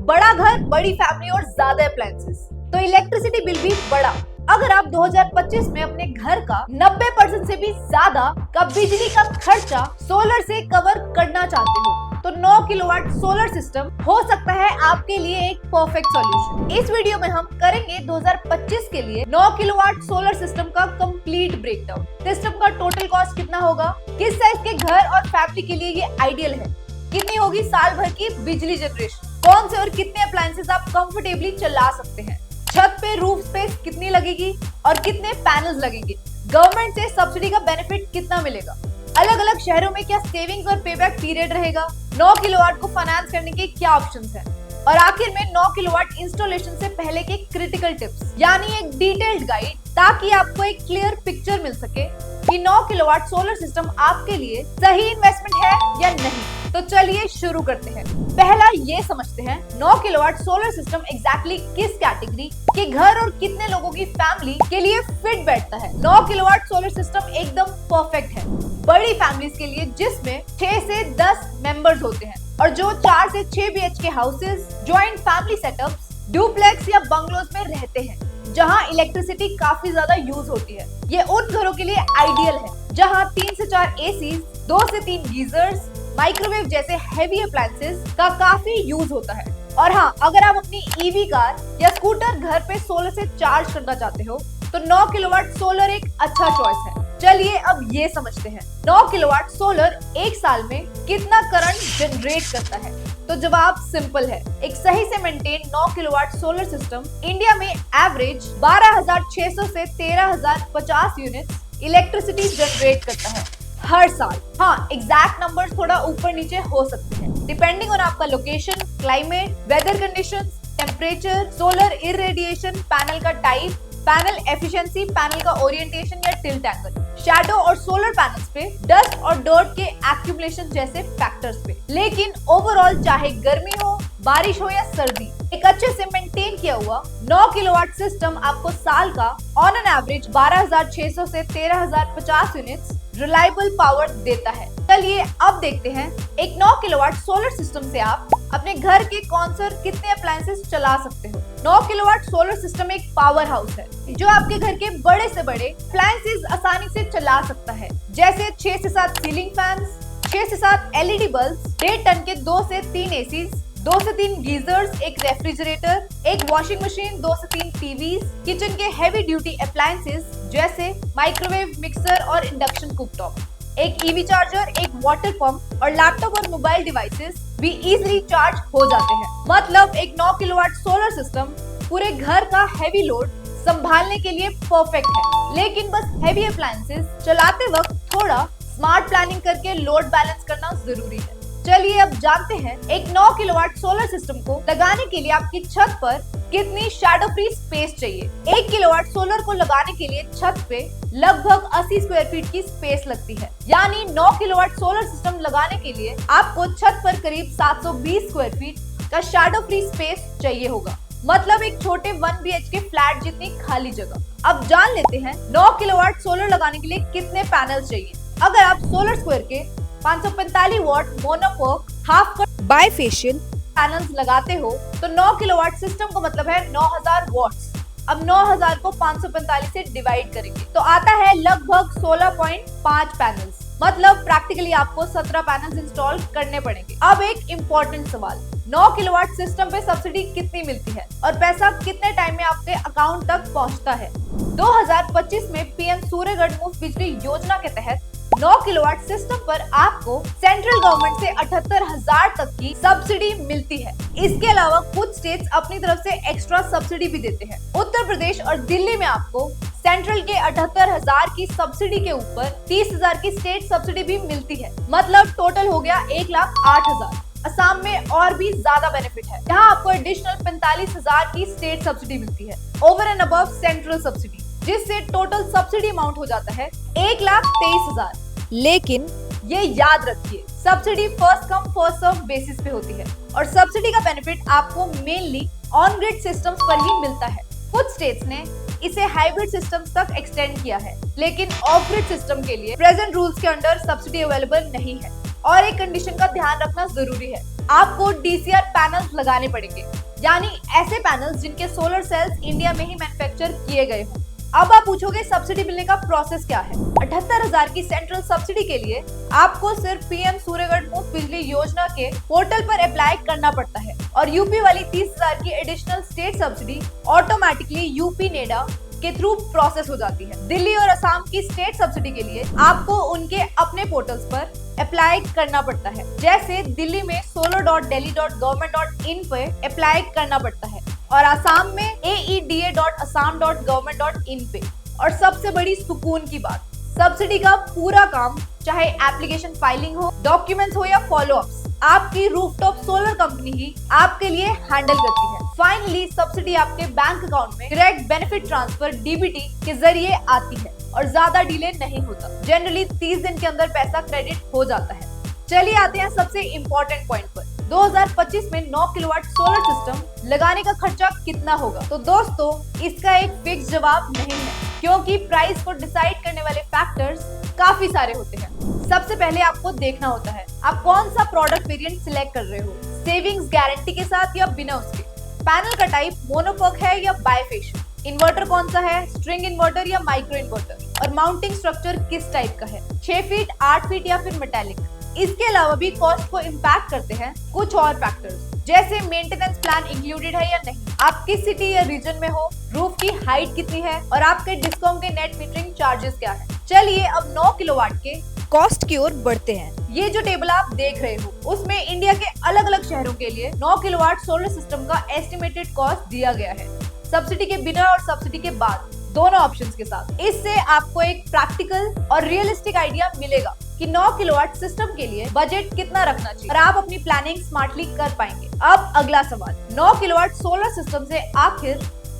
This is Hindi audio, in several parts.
बड़ा घर, बड़ी फैमिली और ज्यादा अप्लायंसेस, तो इलेक्ट्रिसिटी बिल भी बड़ा। अगर आप 2025 में अपने घर का 90% से भी ज्यादा का बिजली का खर्चा सोलर से कवर करना चाहते हो, तो 9 किलोवाट सोलर सिस्टम हो सकता है आपके लिए एक परफेक्ट सॉल्यूशन। इस वीडियो में हम करेंगे 2025 के लिए 9 किलोवाट सोलर सिस्टम का कंप्लीट ब्रेकडाउन। सिस्टम का टोटल कॉस्ट कितना होगा, किस साइज के घर और फैमिली के लिए ये आइडियल है, कितनी होगी साल भर की बिजली जनरेशन, कौन से और कितने अप्लायंसेस आप कंफर्टेबली चला सकते हैं, छत पे रूफ स्पेस कितनी लगेगी और कितने पैनल्स लगेंगे, गवर्नमेंट से सब्सिडी का बेनिफिट कितना मिलेगा, अलग अलग शहरों में क्या सेविंग्स और पेबैक पीरियड रहेगा, 9 किलोवाट को फाइनेंस करने के क्या ऑप्शंस हैं, और आखिर में 9 किलोवाट इंस्टॉलेशन से पहले के क्रिटिकल टिप्स, यानी एक डिटेल्ड गाइड, ताकि आपको एक क्लियर पिक्चर मिल सके कि 9 किलोवाट सोलर सिस्टम आपके लिए सही इन्वेस्टमेंट है या नहीं। तो चलिए शुरू करते हैं। पहला ये समझते हैं 9 किलोवाट सोलर सिस्टम एग्जैक्टली किस कैटेगरी के घर और कितने लोगों की फैमिली के लिए फिट बैठता है। 9 किलोवाट सोलर सिस्टम एकदम परफेक्ट है बड़ी फैमिलीज के लिए, जिसमें 6 से 10 मेंबर्स होते हैं और जो 4 से 6 BHK houses, joint family setups, duplex या बंगलोज में रहते हैं जहां इलेक्ट्रिसिटी काफी ज्यादा यूज होती है। ये उन घरों के लिए आइडियल है जहां 3 से 4 एसी, 2 से 3 गीजर्स, माइक्रोवेव जैसे हेवी अप्लायंसेस का काफी यूज होता है। और हाँ, अगर आप अपनी ईवी कार या स्कूटर घर पे सोलर से चार्ज करना चाहते हो तो 9 किलोवाट सोलर एक अच्छा चॉइस है। चलिए अब ये समझते हैं 9 किलोवाट सोलर एक साल में कितना करंट जनरेट करता है। तो जवाब सिंपल है, एक सही से maintain 9 kilowatt solar system India में एवरेज 12,600 से 13,050 यूनिट्स इलेक्ट्रिसिटी जनरेट करता है हर साल। हाँ, एग्जैक्ट नंबर्स थोड़ा ऊपर नीचे हो सकते हैं डिपेंडिंग ऑन आपका location, climate, weather conditions, temperature, solar irradiation, panel का टाइप, पैनल एफिशिएंसी, पैनल का ओरिएंटेशन या टिल्ट एंगल, शैडो और सोलर पैनल्स पे डस्ट और डर्ट के एक्यूमुलेशन जैसे फैक्टर्स पे। लेकिन ओवरऑल चाहे गर्मी हो, बारिश हो या सर्दी, एक अच्छे से मेंटेन किया हुआ 9 किलोवाट सिस्टम आपको साल का ऑन एन एवरेज 12,600 से 13,050 यूनिट्स रिलायबल पावर देता है। चलिए अब देखते हैं एक 9 किलोवाट सोलर सिस्टम से आप अपने घर के कौन से और कितने अप्लायंसेस चला सकते हो। 9 किलोवाट सोलर सिस्टम एक पावर हाउस है जो आपके घर के बड़े से बड़े अप्लायंसेस आसानी से चला सकता है, जैसे 6 से 7 सीलिंग फैंस, 6 से 7 LED बल्ब, 1.5 टन के 2 से 3 एसीज, 2 से 3 गीजर्स, एक रेफ्रिजरेटर, एक वॉशिंग मशीन, 2 से 3 टीवीज, किचन के हेवी ड्यूटी अप्लायंसेस जैसे माइक्रोवेव, मिक्सर और इंडक्शन कुकटॉप, एक ईवी चार्जर, एक वाटर पंप और लैपटॉप और मोबाइल डिवाइसेस भी इजीली चार्ज हो जाते हैं। मतलब एक 9 किलोवाट सोलर सिस्टम पूरे घर का हेवी लोड संभालने के लिए परफेक्ट है। लेकिन बस हेवी अप्लायंसेस चलाते वक्त थोड़ा स्मार्ट प्लानिंग करके लोड बैलेंस करना जरूरी है। चलिए अब जानते हैं एक 9 किलोवाट सोलर सिस्टम को लगाने के लिए आपकी छत पर कितनी शैडो फ्री स्पेस चाहिए। 1 किलोवाट सोलर को लगाने के लिए छत पे लगभग 80 स्क्वायर फीट की स्पेस लगती है, यानी 9 किलोवाट सोलर सिस्टम लगाने के लिए आपको छत पर करीब 720 स्क्वायर फीट का शैडो फ्री स्पेस चाहिए होगा, मतलब एक छोटे 1 BHK फ्लैट जितनी खाली जगह। अब जान लेते हैं 9 किलोवाट सोलर लगाने के लिए कितने पैनल्स चाहिए। अगर आप सोलर स्क्वायर के 545 what monocoque half cut bifacial panels लगाते हो तो 9 किलोवाट सिस्टम का मतलब है 9000 वॉट्स। अब 9000 को 545 से डिवाइड करेंगे तो आता है लगभग 16.5 पैनल्स, मतलब प्रैक्टिकली आपको 17 पैनल्स इंस्टॉल करने पड़ेंगे। अब एक इम्पोर्टेंट सवाल, 9 किलोवाट सिस्टम पे सब्सिडी कितनी मिलती है और पैसा कितने टाइम में आपके अकाउंट तक पहुंचता है। 2025 में PM सूर्यगढ़ मुफ्त बिजली योजना के तहत 9 किलोवाट सिस्टम पर आपको सेंट्रल गवर्नमेंट से 78,000 तक की सब्सिडी मिलती है। इसके अलावा कुछ स्टेट्स अपनी तरफ से एक्स्ट्रा सब्सिडी भी देते हैं। उत्तर प्रदेश और दिल्ली में आपको सेंट्रल के 78,000 की सब्सिडी के ऊपर 30,000 की स्टेट सब्सिडी भी मिलती है, मतलब टोटल हो गया 1,08,000। असम में और भी ज्यादा बेनिफिट है, यहाँ आपको एडिशनल 45,000 की स्टेट सब्सिडी मिलती है over and above central subsidy, जिससे टोटल सब्सिडी अमाउंट हो जाता है 1,23,000। लेकिन ये याद रखिए, subsidy first come first serve basis पे होती है और सब्सिडी का बेनिफिट आपको मेनली ऑन ग्रिड सिस्टम्स पर ही मिलता है। कुछ स्टेट्स ने इसे हाइब्रिड सिस्टम्स तक एक्सटेंड किया है, लेकिन ऑफ ग्रिड सिस्टम के लिए प्रेजेंट रूल्स के अंडर सब्सिडी अवेलेबल नहीं है। और एक कंडीशन का ध्यान रखना जरूरी है, आपको DCR पैनल्स लगाने पड़ेंगे, यानी ऐसे पैनल्स जिनके सोलर सेल्स इंडिया में ही मैन्युफैक्चर किए गए हों। अब आप पूछोगे सब्सिडी मिलने का प्रोसेस क्या है। 78,000 की सेंट्रल सब्सिडी के लिए आपको सिर्फ पीएम सूर्यगढ़ मुफ्त बिजली योजना के पोर्टल पर अप्लाई करना पड़ता है और यूपी वाली 30,000 की additional state subsidy automatically UP NEDA के थ्रू प्रोसेस हो जाती है। दिल्ली और असम की स्टेट सब्सिडी के लिए आपको उनके अपने पोर्टल्स पर अप्लाई करना पड़ता है। जैसे दिल्ली में solar.delhi.government.in पे अप्लाई करना पड़ता है और असम में aeda.assam.government.in पे। और सबसे बड़ी सुकून की बात, सब्सिडी का पूरा काम, चाहे एप्लीकेशन फाइलिंग हो, डॉक्यूमेंट्स हो या फॉलोअप्स, आपकी रूफटॉप सोलर कंपनी ही आपके लिए हैंडल करती है। फाइनली सब्सिडी आपके बैंक अकाउंट में डायरेक्ट बेनिफिट ट्रांसफर डीबीटी के जरिए आती है और ज्यादा डिले नहीं होता। जनरली 30 दिन के अंदर पैसा क्रेडिट हो जाता है। चलिए आते हैं सबसे इम्पोर्टेंट पॉइंट पर। 2025 में 9 किलोवाट सोलर सिस्टम लगाने का खर्चा कितना होगा? तो दोस्तों इसका एक फिक्स जवाब नहीं है, क्योंकि प्राइस को डिसाइड करने वाले फैक्टर्स काफी सारे होते हैं। सबसे पहले आपको देखना होता है आप कौन सा प्रोडक्ट वेरिएंट सिलेक्ट कर रहे हो, सेविंग्स गारंटी के साथ या बिना उसके, पैनल का टाइप मोनोकोक है या बायफेशियल, इन्वर्टर कौन सा है, स्ट्रिंग इन्वर्टर या माइक्रो इन्वर्टर, और माउंटिंग स्ट्रक्चर किस टाइप का है, 6 फीट, 8 फीट या फिर मेटालिक। इसके अलावा भी कॉस्ट को इम्पैक्ट करते हैं कुछ और फैक्टर्स, जैसे मेंटेनेंस प्लान इंक्लूडेड है या नहीं, आप किस सिटी या रीजन में हो, रूफ की हाइट कितनी है और आपके डिस्कॉम के नेट मीटरिंग चार्जेस क्या है। चलिए अब 9 किलोवाट के कॉस्ट की ओर बढ़ते हैं। ये जो टेबल आप देख रहे हो उसमें इंडिया के अलग अलग शहरों के लिए 9 किलोवाट सोलर सिस्टम का एस्टिमेटेड कॉस्ट दिया गया है, सब्सिडी के बिना और सब्सिडी के बाद दोनों ऑप्शंस के साथ। इससे आपको एक प्रैक्टिकल और रियलिस्टिक आइडिया मिलेगा कि 9 किलोवाट सिस्टम के लिए बजट कितना रखना चाहिए और आप अपनी प्लानिंग स्मार्टली कर पाएंगे। अब अगला सवाल, 9 किलोवाट सोलर सिस्टम से आखिर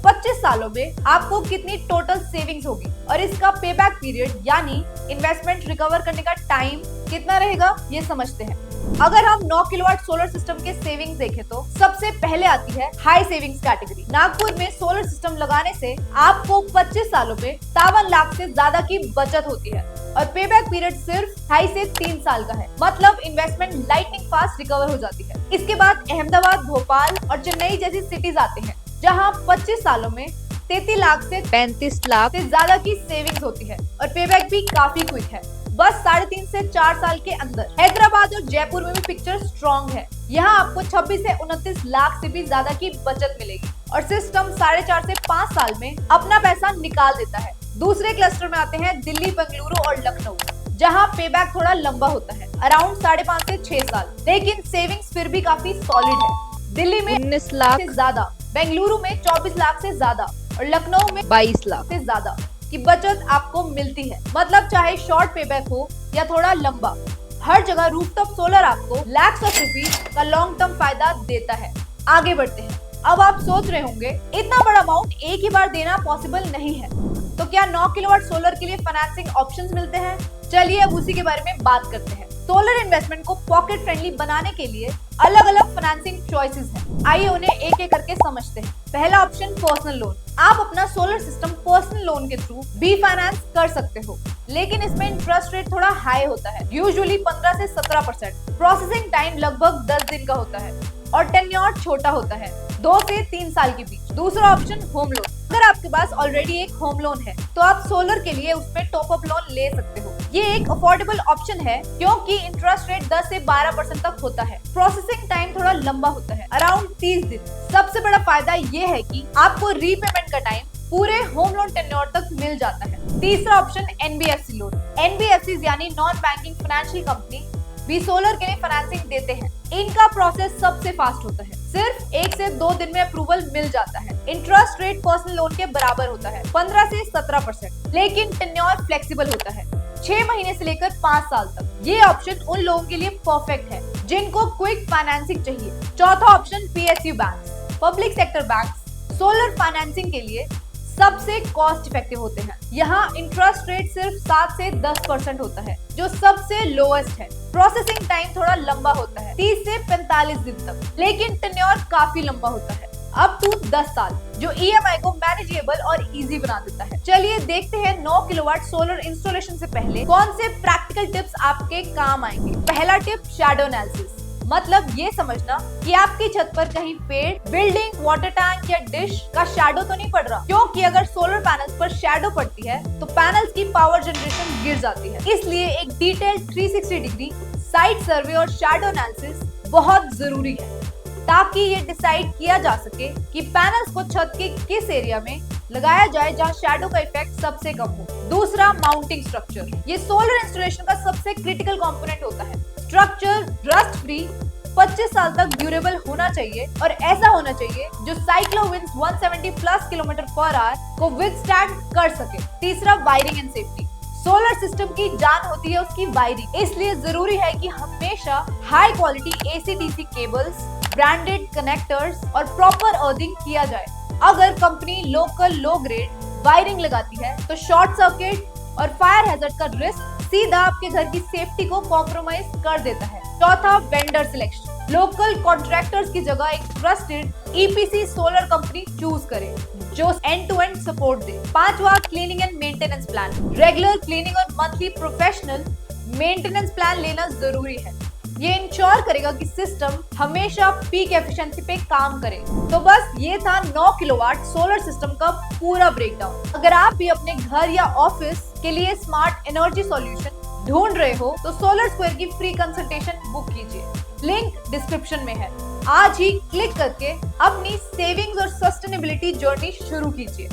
25 सालों में आपको कितनी टोटल सेविंग्स होगी और इसका पेबैक पीरियड यानी इन्वेस्टमेंट रिकवर करने का टाइम कितना रहेगा, ये समझते हैं। अगर हम 9 किलोवाट सोलर सिस्टम के सेविंग्स देखें तो सबसे पहले आती है हाई सेविंग्स कैटेगरी। नागपुर में सोलर सिस्टम लगाने से आपको 25 सालों में 53 लाख से ज्यादा की बचत होती है और पेबैक पीरियड सिर्फ 2.5 से 3 साल का है, मतलब इन्वेस्टमेंट लाइटनिंग फास्ट रिकवर हो जाती है। इसके बाद अहमदाबाद, भोपाल और चेन्नई जैसी सिटीज आते हैं जहां 25 सालों में 33 लाख से 35 लाख से ज्यादा की सेविंग्स होती है और पेबैक भी काफी क्विक है, बस 3.5 से 4 साल के अंदर। हैदराबाद और जयपुर में भी पिक्चर स्ट्रॉन्ग है, यहाँ आपको 26 से 29 लाख से भी ज्यादा की बचत मिलेगी और सिस्टम 4.5 से 5 साल में अपना पैसा निकाल देता है। दूसरे क्लस्टर में आते हैं दिल्ली, बेंगलुरु और लखनऊ, जहाँ पेबैक थोड़ा लंबा होता है, अराउंड 5.5 से 6 साल, लेकिन सेविंग्स फिर भी काफी सॉलिड है। दिल्ली में 19 लाख से ज्यादा, बेंगलुरु में 24 लाख से ज्यादा और लखनऊ में 22 लाख से ज्यादा की बचत आपको मिलती है। मतलब चाहे शॉर्ट पेबैक हो या थोड़ा लंबा, हर जगह रूफटॉप सोलर आपको लैक्स ऑफ रुपीज का लॉन्ग टर्म फायदा देता है। आगे बढ़ते हैं। अब आप सोच रहे होंगे इतना बड़ा अमाउंट एक ही बार देना पॉसिबल नहीं है, तो क्या 9 किलोवाट सोलर के लिए फाइनेंसिंग ऑप्शंस मिलते हैं? चलिए अब उसी के बारे में बात करते हैं। सोलर इन्वेस्टमेंट को पॉकेट फ्रेंडली बनाने के लिए अलग अलग फाइनेंसिंग चॉइसेस हैं। आइए उन्हें एक एक करके समझते हैं। पहला ऑप्शन पर्सनल लोन। आप अपना सोलर सिस्टम पर्सनल लोन के थ्रू भी फाइनेंस कर सकते हो, लेकिन इसमें इंटरेस्ट रेट थोड़ा हाई होता है, यूजुअली 15 से 17%। प्रोसेसिंग टाइम लगभग 10 दिन का होता है और टेन्योर छोटा होता है, 2 से 3 साल के बीच। दूसरा ऑप्शन होम लोन। अगर आपके पास ऑलरेडी एक होम लोन है तो आप सोलर के लिए उसमें टॉप अप लोन ले सकते हो। ये एक अफोर्डेबल ऑप्शन है क्योंकि इंटरेस्ट रेट 10 से 12% तक होता है। प्रोसेसिंग टाइम थोड़ा लंबा होता है, अराउंड 30 दिन। सबसे बड़ा फायदा ये है कि आपको रीपेमेंट का टाइम पूरे होम लोन टेन्योर तक मिल जाता है। तीसरा ऑप्शन एनबीएफसी लोन। एनबीएफसी यानी नॉन बैंकिंग फाइनेंशियल कंपनी भी सोलर के लिए फाइनेंसिंग देते हैं। इनका प्रोसेस सबसे फास्ट होता है, सिर्फ 1 से 2 दिन में अप्रूवल मिल जाता है। इंटरेस्ट रेट पर्सनल लोन के बराबर होता है, 15 से 17%, लेकिन टेन्योर फ्लेक्सिबल होता है, 6 महीने से लेकर 5 साल तक। ये ऑप्शन उन लोगों के लिए परफेक्ट है जिनको क्विक फाइनेंसिंग चाहिए। चौथा option PSU banks, public sector banks solar financing के लिए सबसे कॉस्ट इफेक्टिव होते हैं। यहाँ इंटरेस्ट रेट सिर्फ 7 से 10% होता है, जो सबसे लोएस्ट है। प्रोसेसिंग टाइम थोड़ा लंबा होता है, 30 से 45 दिन तक, लेकिन टेन्योर काफी लंबा होता है, अप टू 10 साल, जो ईएमआई को मैनेजेबल और इजी बना देता है। चलिए देखते हैं 9 किलोवाट सोलर इंस्टॉलेशन से पहले कौन से प्रैक्टिकल टिप्स आपके काम आएंगे। पहला टिप, शैडो एनालिसिस। मतलब ये समझना कि आपकी छत पर कहीं पेड़, बिल्डिंग, वाटर टैंक या डिश का शैडो तो नहीं पड़ रहा, क्योंकि अगर सोलर पैनल्स पर शैडो पड़ती है तो पैनल्स की पावर जनरेशन गिर जाती है। इसलिए एक डिटेल्ड 360 डिग्री साइट सर्वे और शैडो एनालिसिस बहुत जरूरी है, ताकि ये डिसाइड किया जा सके कि पैनल्स को छत के किस एरिया में लगाया जाए जहां शैडो का इफेक्ट सबसे कम हो। दूसरा, माउंटिंग स्ट्रक्चर। ये सोलर इंस्टॉलेशन का सबसे क्रिटिकल कंपोनेंट होता है। स्ट्रक्चर रस्ट फ्री 25 साल तक ड्यूरेबल होना चाहिए और ऐसा होना चाहिए जो cyclo winds 170 plus kilometre per hour को विथस्टैंड कर सके। तीसरा, wiring and safety. Solar system की जान होती है उसकी वायरिंग, इसलिए जरूरी है कि हमेशा high quality AC/DC cables, branded connectors और प्रॉपर अर्थिंग किया जाए। अगर company local low grade wiring लगाती है तो शॉर्ट सर्किट और फायर हैजर्ड का रिस्क सीधा आपके घर की सेफ्टी को कॉम्प्रोमाइज कर देता है। चौथा, वेंडर सिलेक्शन। लोकल कॉन्ट्रैक्टर्स की जगह एक trusted EPC solar company choose करें जो एंड टू एंड सपोर्ट दे। पांचवा, cleaning and maintenance plan. Regular cleaning और मंथली प्रोफेशनल मेंटेनेंस प्लान लेना जरूरी है। ये इंश्योर करेगा कि सिस्टम हमेशा पीक एफिशिएंसी पे काम करे। तो बस ये था 9 किलोवाट सोलर सिस्टम का पूरा ब्रेकडाउन। अगर आप भी अपने घर या ऑफिस के लिए स्मार्ट एनर्जी सॉल्यूशन ढूंढ रहे हो तो सोलर स्क्वायर की फ्री कंसल्टेशन बुक कीजिए, लिंक डिस्क्रिप्शन में है। आज ही क्लिक करके अपनी सेविंग्स और सस्टेनेबिलिटी जर्नी शुरू कीजिए।